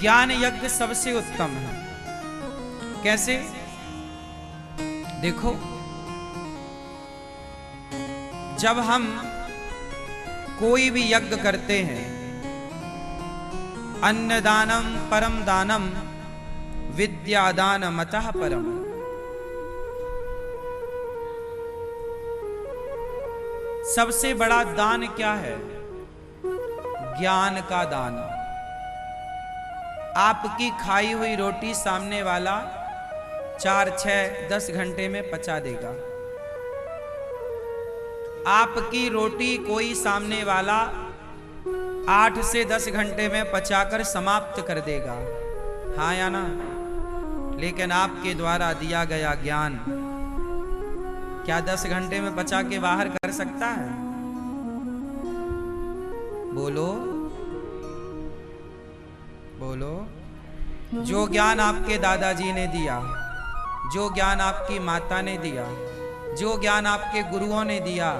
ज्ञान यज्ञ सबसे उत्तम है। कैसे? देखो, जब हम कोई भी यज्ञ करते हैं, अन्नदानम परम दानम विद्यादानमतः परम। सबसे बड़ा दान क्या है? ज्ञान का दान। आपकी खाई हुई रोटी सामने वाला 4, 6, 10 घंटे में पचा देगा। आपकी रोटी कोई सामने वाला 8 से 10 घंटे में पचाकर समाप्त कर देगा, हाँ या ना? लेकिन आपके द्वारा दिया गया ज्ञान क्या 10 घंटे में पचा के बाहर कर सकता है? बोलो बोलो। जो ज्ञान आपके दादाजी ने दिया, जो ज्ञान आपकी माता ने दिया, जो ज्ञान आपके गुरुओं ने दिया,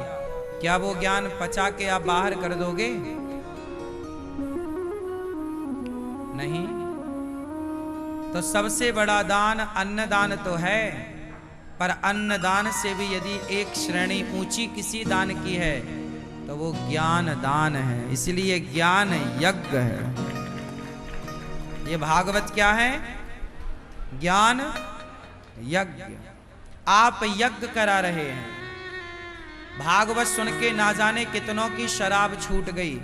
क्या वो ज्ञान पचा के आप बाहर कर दोगे? नहीं। तो सबसे बड़ा दान अन्नदान तो है, पर अन्नदान से भी यदि एक श्रेणी ऊंची किसी दान की है तो वो ज्ञान दान है। इसलिए ज्ञान यज्ञ है। ये भागवत क्या है? ज्ञान यज्ञ। आप यज्ञ करा रहे हैं। भागवत सुन के ना जाने कितनों की शराब छूट गई,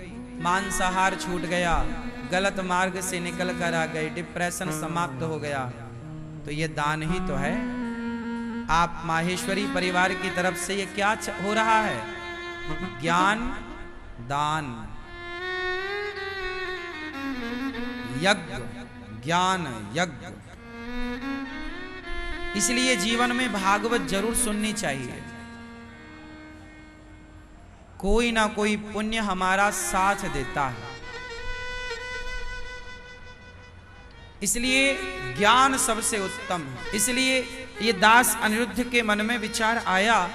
मांसाहार छूट गया, गलत मार्ग से निकल कर आ गए, डिप्रेशन समाप्त हो गया। तो ये दान ही तो है। आप माहेश्वरी परिवार की तरफ से ये क्या हो रहा है? ज्ञान दान, यज्ञ, ज्ञान यज्ञ। इसलिए जीवन में भागवत जरूर सुननी चाहिए। कोई ना कोई पुण्य हमारा साथ देता है। इसलिए ज्ञान सबसे उत्तम है। इसलिए ये दास अनिरुद्ध के मन में विचार आया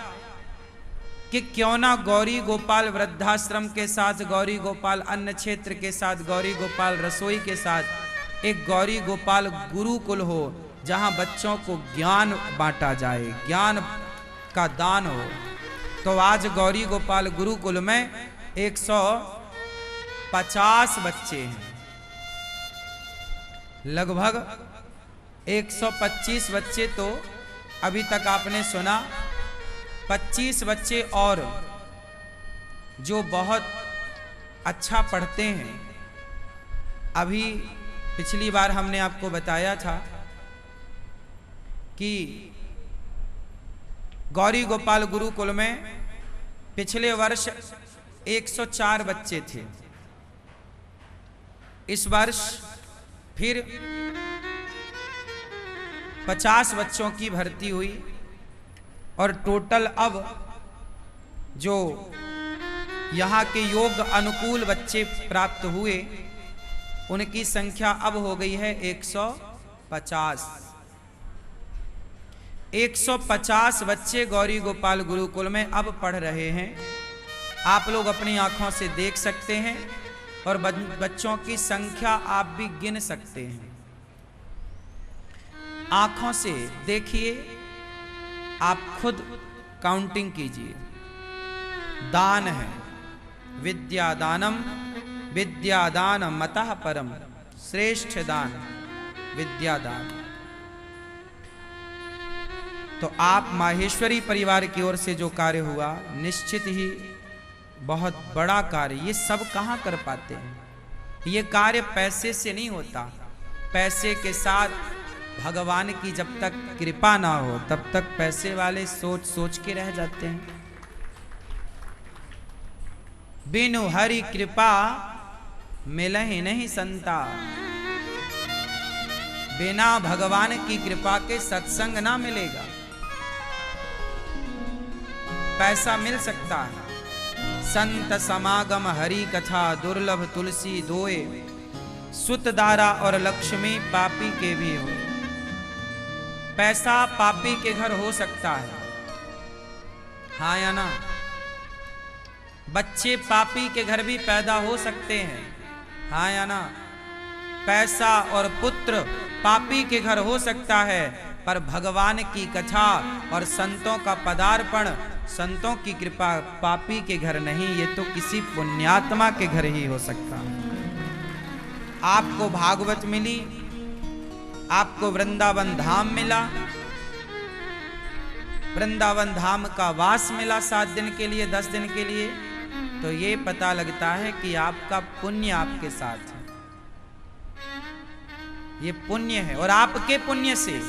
कि क्यों ना गौरी गोपाल वृद्धाश्रम के साथ, गौरी गोपाल अन्न क्षेत्र के साथ, गौरी गोपाल रसोई के साथ एक गौरी गोपाल गुरुकुल हो, जहां बच्चों को ज्ञान बांटा जाए, ज्ञान का दान हो। तो आज गौरी गोपाल गुरुकुल में 150 बच्चे हैं। लगभग 125 बच्चे तो अभी तक आपने सुना, 25 बच्चे और जो बहुत अच्छा पढ़ते हैं। अभी पिछली बार हमने आपको बताया था कि गौरी गोपाल गुरुकुल में पिछले वर्ष 104 बच्चे थे। इस वर्ष फिर 50 बच्चों की भर्ती हुई और टोटल अब जो यहाँ के योग्य अनुकूल बच्चे प्राप्त हुए उनकी संख्या अब हो गई है 150। 150 बच्चे गौरी गोपाल गुरुकुल में अब पढ़ रहे हैं। आप लोग अपनी आंखों से देख सकते हैं और बच्चों की संख्या आप भी गिन सकते हैं। आंखों से देखिए, आप खुद काउंटिंग कीजिए। दान है, विद्यादानम विद्यादानमतः परम। श्रेष्ठ दान विद्यादान। तो आप माहेश्वरी परिवार की ओर से जो कार्य हुआ, निश्चित ही बहुत बड़ा कार्य। ये सब कहाँ कर पाते हैं? ये कार्य पैसे से नहीं होता। पैसे के साथ भगवान की जब तक कृपा ना हो तब तक पैसे वाले सोच सोच के रह जाते हैं। बिनु हरि कृपा मिलहि नहीं संता। बिना भगवान की कृपा के सत्संग ना मिलेगा। पैसा मिल सकता है, संत समागम हरि कथा दुर्लभ तुलसी दोए, सुत दारा और लक्ष्मी पापी के भी हो। पैसा पापी के घर हो सकता है, हाँ या ना? बच्चे पापी के घर भी पैदा हो सकते हैं, हाँ या ना? पैसा और पुत्र पापी के घर हो सकता है, पर भगवान की कथा और संतों का पदार्पण, संतों की कृपा पापी के घर नहीं, ये तो किसी पुण्यात्मा के घर ही हो सकता है। आपको भागवत मिली, आपको वृंदावन धाम मिला, वृंदावन धाम का वास मिला 7 दिन के लिए, 10 दिन के लिए, तो ये पता लगता है कि आपका पुण्य आपके साथ है। ये पुण्य है, और आपके पुण्य से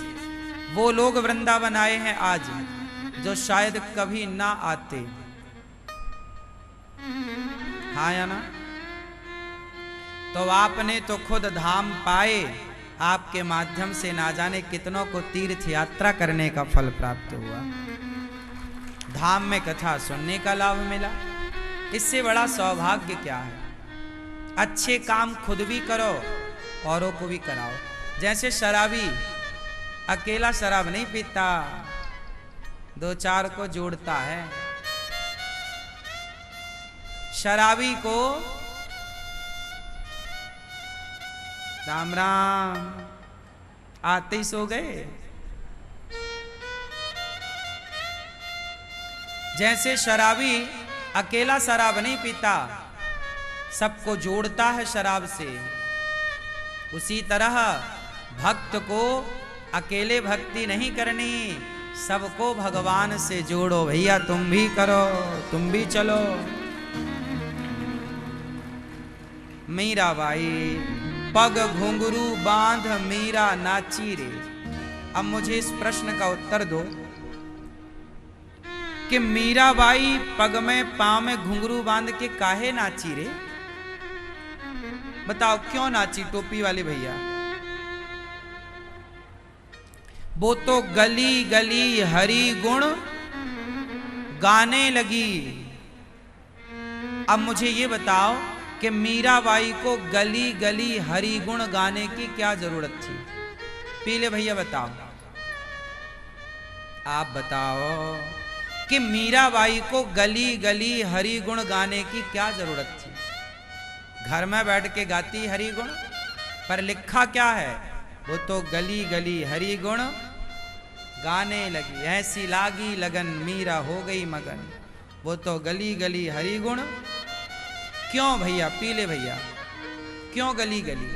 वो लोग वृंदावन आए हैं आज, जो शायद कभी ना आते। हाँ या ना? तो आपने तो खुद धाम पाए, आपके माध्यम से ना जाने कितनों को तीर्थ यात्रा करने का फल प्राप्त हुआ, धाम में कथा सुनने का लाभ मिला। इससे बड़ा सौभाग्य क्या है? अच्छे काम खुद भी करो, औरों को भी कराओ। जैसे शराबी अकेला शराब नहीं पीता, 2-4 को जोड़ता है। शराबी को राम राम आते ही सो गए। जैसे शराबी अकेला शराब नहीं पीता, सबको जोड़ता है शराब से, उसी तरह भक्त को अकेले भक्ति नहीं करनी, सबको भगवान से जोड़ो। भैया तुम भी करो, तुम भी चलो। मीराबाई पग घुंघरू बांध मीरा नाची रे। अब मुझे इस प्रश्न का उत्तर दो कि मीराबाई पग में पांव में घुंघरू बांध के काहे नाची रे? बताओ क्यों नाची? टोपी वाले भैया, वो तो गली गली हरि गुण गाने लगी। अब मुझे ये बताओ कि मीराबाई को गली गली हरि गुण गाने की क्या जरूरत थी? पीले भैया बताओ, आप बताओ कि मीराबाई को गली गली हरि गुण गाने की क्या जरूरत थी? घर में बैठ के गाती हरि गुण, पर लिखा क्या है? वो तो गली गली हरि गुण गाने लगी, ऐसी लागी लगन मीरा हो गई मगन। वो तो गली गली हरि गुण। क्यों भैया, पीले भैया, क्यों गली गली?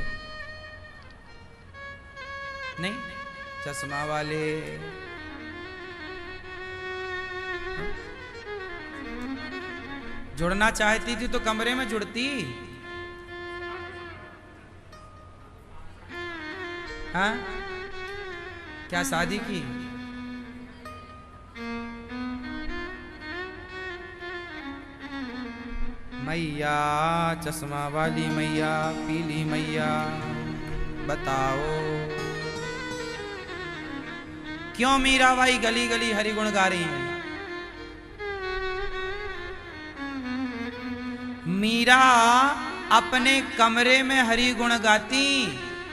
नहीं, चश्मा वाले जुड़ना चाहती थी तो कमरे में जुड़ती। हाँ, क्या शादी की? मैया चश्मा वाली मैया, पीली मैया, बताओ क्यों मीराबाई गली गली हरि गुण गा रही हैं? मीरा अपने कमरे में हरि गुण गाती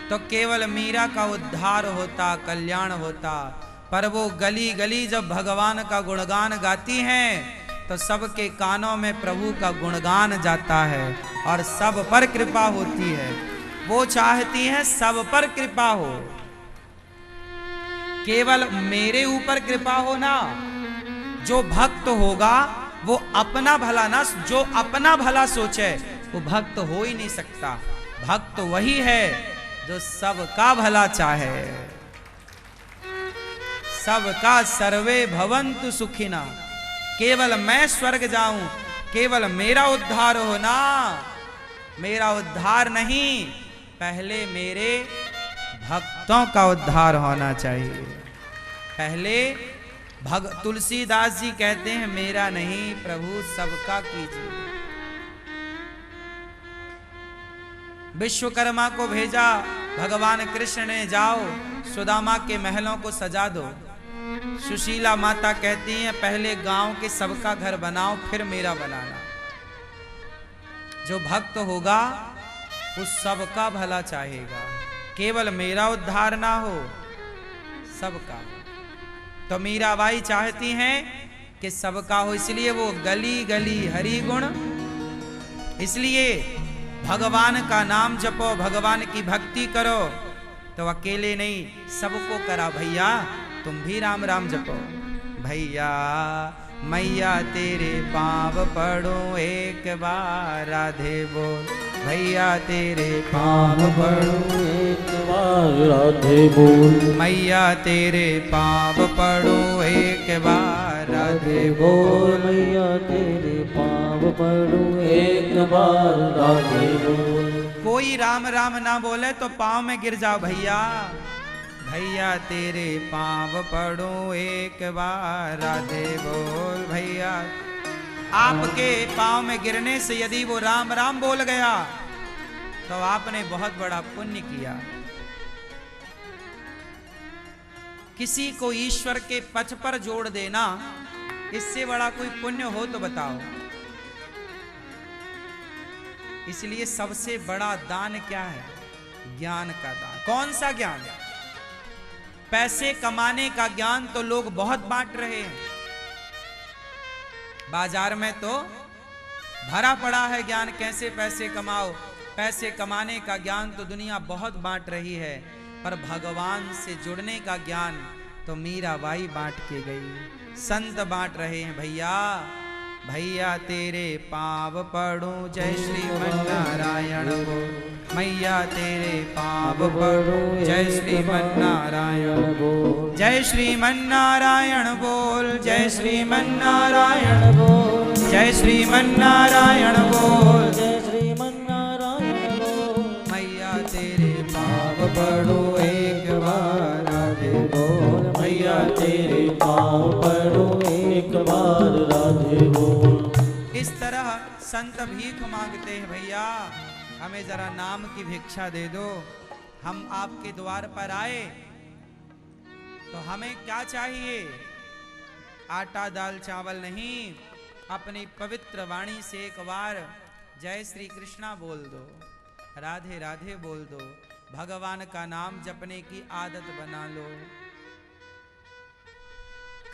तो केवल मीरा का उद्धार होता, कल्याण होता, पर वो गली गली जब भगवान का गुणगान गाती हैं तो सबके कानों में प्रभु का गुणगान जाता है और सब पर कृपा होती है। वो चाहती है सब पर कृपा हो, केवल मेरे ऊपर कृपा हो ना। जो भक्त होगा वो अपना भला ना, जो अपना भला सोचे वो भक्त हो ही नहीं सकता। भक्त वही है जो सबका भला चाहे। सबका सर्वे भवन्तु सुखिना, केवल मैं स्वर्ग जाऊं, केवल मेरा उद्धार हो ना। मेरा उद्धार नहीं, पहले मेरे भक्तों का उद्धार होना चाहिए। पहले तुलसीदास जी कहते हैं मेरा नहीं प्रभु सबका कीजिए। विश्वकर्मा को भेजा भगवान कृष्ण ने, जाओ सुदामा के महलों को सजा दो। सुशीला माता कहती हैं पहले गांव के सबका घर बनाओ फिर मेरा बनाना। जो भक्त होगा वो सबका भला चाहेगा, केवल मेरा उद्धार ना हो, सबका। तो मीराबाई चाहती हैं कि सबका हो, इसलिए वो गली गली हरि गुण। इसलिए भगवान का नाम जपो, भगवान की भक्ति करो, तो अकेले नहीं सबको करा भैया, तुम भी राम राम जपो। भैया मैया तेरे पाँव पड़ो एक बार राधे बोल, भैया तेरे पाँव पड़ो एक बार राधे बोल, मैया तेरे पाँव पड़ो एक बार राधे बोल, मैया तेरे पाँव पड़ो एक बार राधे बोल। कोई राम राम ना बोले तो पाँव में गिर जाओ भैया, भैया तेरे पाँव पड़ो एक बार राधे बोल। भैया आपके पाँव में गिरने से यदि वो राम राम बोल गया तो आपने बहुत बड़ा पुण्य किया। किसी को ईश्वर के पथ पर जोड़ देना, इससे बड़ा कोई पुण्य हो तो बताओ। इसलिए सबसे बड़ा दान क्या है? ज्ञान का दान। कौन सा ज्ञान? पैसे कमाने का ज्ञान तो लोग बहुत बांट रहे हैं, बाजार में तो भरा पड़ा है ज्ञान, कैसे पैसे कमाओ। पैसे कमाने का ज्ञान तो दुनिया बहुत बांट रही है, पर भगवान से जुड़ने का ज्ञान तो मीराबाई बांट के गई, संत बांट रहे हैं। भैया भैया तेरे पाँव पड़ो जय श्रीमन्नारायण बोल, मैया तेरे पाँव पड़ो जय श्रीमन्नारायण बोल, जय श्रीमन्नारायण बोल, जय श्रीमन्नारायण बोल, जय श्रीमन्नारायण बोल, जय श्रीमन्नारायण बोल। मैया तेरे पाँव पड़ो एक बार राधे बोल, मैया तेरे पाँव पड़ो एक बार राधे बोल। इस तरह संत भीख मांगते हैं, भैया हमें जरा नाम की भिक्षा दे दो। हम आपके द्वार पर आए तो हमें क्या चाहिए? आटा दाल चावल नहीं, अपनी पवित्र वाणी से एक बार जय श्री कृष्णा बोल दो, राधे राधे बोल दो, भगवान का नाम जपने की आदत बना लो।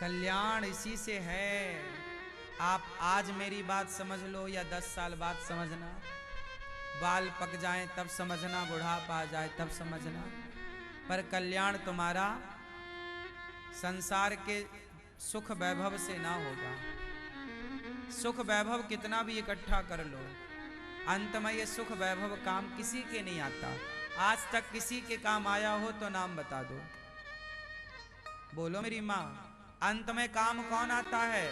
कल्याण इसी से है। आप आज मेरी बात समझ लो या 10 साल बाद समझना, बाल पक जाएं तब समझना, बुढ़ापा आ जाए तब समझना, पर कल्याण तुम्हारा संसार के सुख वैभव से ना होगा। सुख वैभव कितना भी इकट्ठा कर लो, अंत में ये सुख वैभव काम किसी के नहीं आता। आज तक किसी के काम आया हो तो नाम बता दो, बोलो मेरी माँ। अंत में काम कौन आता है?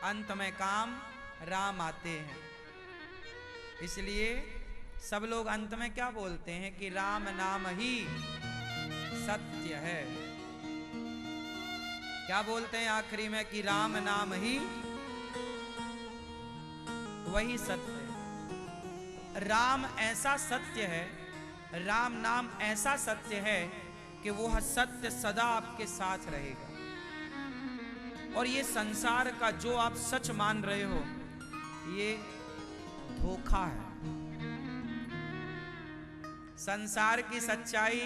अंत में काम राम आते हैं। इसलिए सब लोग अंत में क्या बोलते हैं कि राम नाम ही सत्य है। क्या बोलते हैं आखिरी में? कि राम नाम ही वही सत्य है। राम ऐसा सत्य है, राम नाम ऐसा सत्य है कि वो सत्य सदा आपके साथ रहेगा। और ये संसार का जो आप सच मान रहे हो, ये धोखा है। संसार की सच्चाई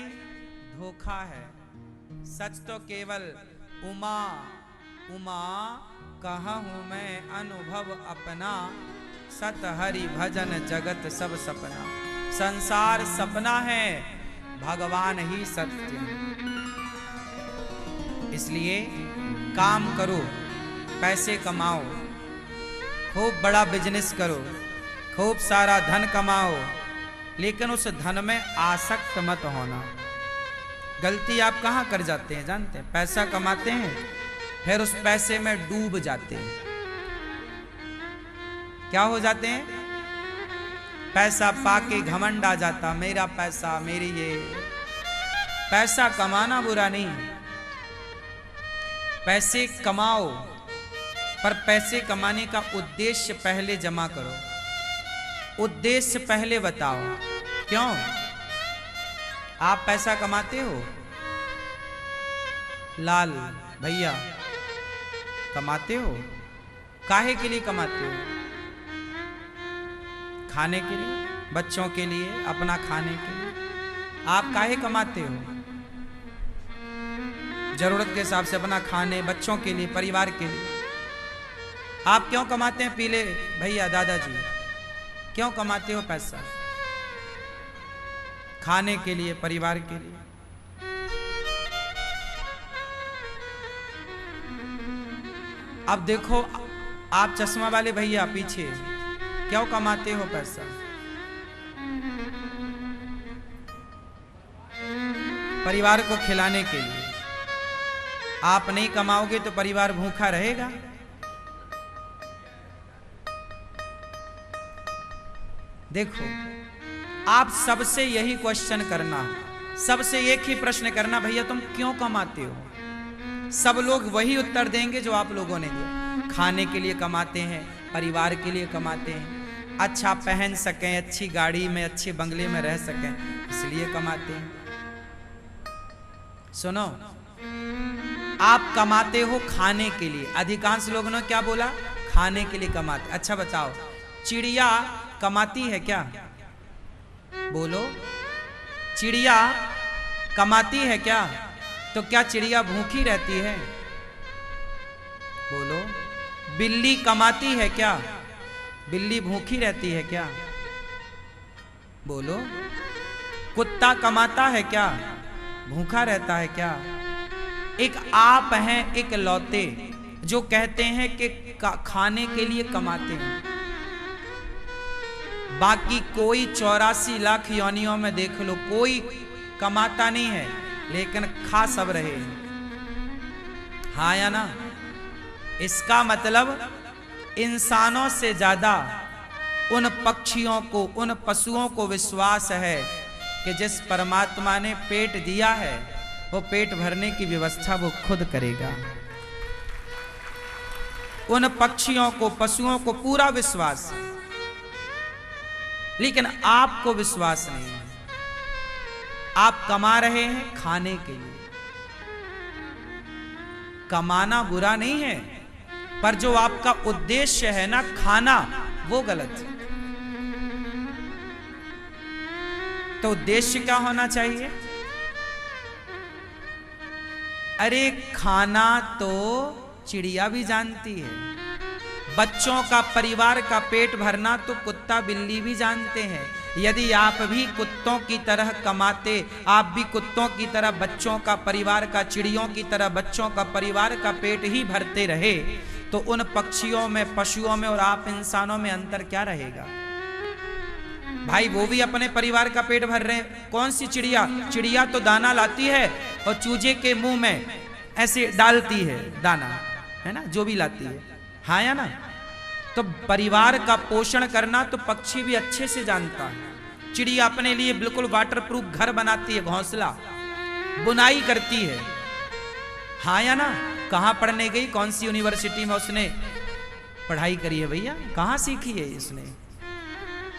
धोखा है। सच तो केवल उमा उमा कहूँ मैं अनुभव अपना, सत हरि भजन जगत सब सपना। संसार सपना है, भगवान ही सत्य है। इसलिए काम करो, पैसे कमाओ, खूब बड़ा बिजनेस करो, खूब सारा धन कमाओ, लेकिन उस धन में आसक्त मत होना। गलती आप कहाँ कर जाते हैं जानते हैं? पैसा कमाते हैं, फिर उस पैसे में डूब जाते हैं। क्या हो जाते हैं? पैसा पाके घमंड आ जाता, मेरा पैसा, मेरी ये। पैसा कमाना बुरा नहीं, पैसे कमाओ, पर पैसे कमाने का उद्देश्य पहले जमा करो। उद्देश्य पहले बताओ। क्यों आप पैसा कमाते हो? लाल भैया कमाते हो? काहे के लिए कमाते हो? खाने के लिए, बच्चों के लिए, अपना खाने के लिए। आप काहे कमाते हो? जरूरत के हिसाब से अपना खाने, बच्चों के लिए, परिवार के लिए। आप क्यों कमाते हैं? पीले भैया दादाजी क्यों कमाते हो पैसा? खाने के लिए, परिवार के लिए। अब देखो आप चश्मा वाले भैया पीछे, क्यों कमाते हो पैसा? परिवार को खिलाने के लिए। आप नहीं कमाओगे तो परिवार भूखा रहेगा। देखो, आप सबसे यही क्वेश्चन करना, सबसे एक ही प्रश्न करना, भैया तुम क्यों कमाते हो? सब लोग वही उत्तर देंगे जो आप लोगों ने दिया। खाने के लिए कमाते हैं, परिवार के लिए कमाते हैं, अच्छा पहन सकें, अच्छी गाड़ी में, अच्छे बंगले में रह सकें, इसलिए कमाते हैं। सुनो, आप कमाते हो खाने के लिए। अधिकांश लोगों ने क्या बोला? खाने के लिए कमाते। अच्छा बताओ, चिड़िया कमाती है क्या? बोलो, चिड़िया कमाती है क्या? तो क्या चिड़िया भूखी रहती है? बोलो, बिल्ली कमाती है क्या? बिल्ली भूखी रहती है क्या? बोलो, कुत्ता कमाता है क्या? भूखा रहता है क्या? एक आप हैं एक लौते जो कहते हैं कि खाने के लिए कमाते हैं। बाकी कोई 84 लाख योनियों में देख लो, कोई कमाता नहीं है, लेकिन खा सब रहे हैं। हाँ या ना? इसका मतलब इंसानों से ज्यादा उन पक्षियों को, उन पशुओं को विश्वास है कि जिस परमात्मा ने पेट दिया है वो पेट भरने की व्यवस्था वो खुद करेगा। उन पक्षियों को, पशुओं को पूरा विश्वास है, लेकिन आपको विश्वास नहीं है। आप कमा रहे हैं खाने के लिए। कमाना बुरा नहीं है, पर जो आपका उद्देश्य है ना खाना, वो गलत है। तो उद्देश्य क्या होना चाहिए? अरे खाना तो चिड़िया भी जानती है, बच्चों का, परिवार का पेट भरना तो कुत्ता बिल्ली भी जानते हैं। यदि आप भी कुत्तों की तरह कमाते, आप भी कुत्तों की तरह बच्चों का, परिवार का, चिड़ियों की तरह बच्चों का, परिवार का पेट ही भरते रहे, तो उन पक्षियों में, पशुओं में और आप इंसानों में अंतर क्या रहेगा? भाई वो भी अपने परिवार का पेट भर रहे हैं। कौन सी चिड़िया? चिड़िया तो दाना लाती है और चूजे के मुंह में ऐसे डालती है दाना, है ना, जो भी लाती है। हाँ या ना? तो परिवार का पोषण करना तो पक्षी भी अच्छे से जानता है। चिड़िया अपने लिए बिल्कुल वाटरप्रूफ घर बनाती है, घोंसला बुनाई करती है। हाँ या ना? कहाँ पढ़ने गई, कौन सी यूनिवर्सिटी में उसने पढ़ाई करी है भैया? कहाँ सीखी है इसने?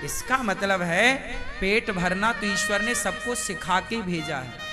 इसका मतलब है पेट भरना तो ईश्वर ने सबको सिखा के भेजा है।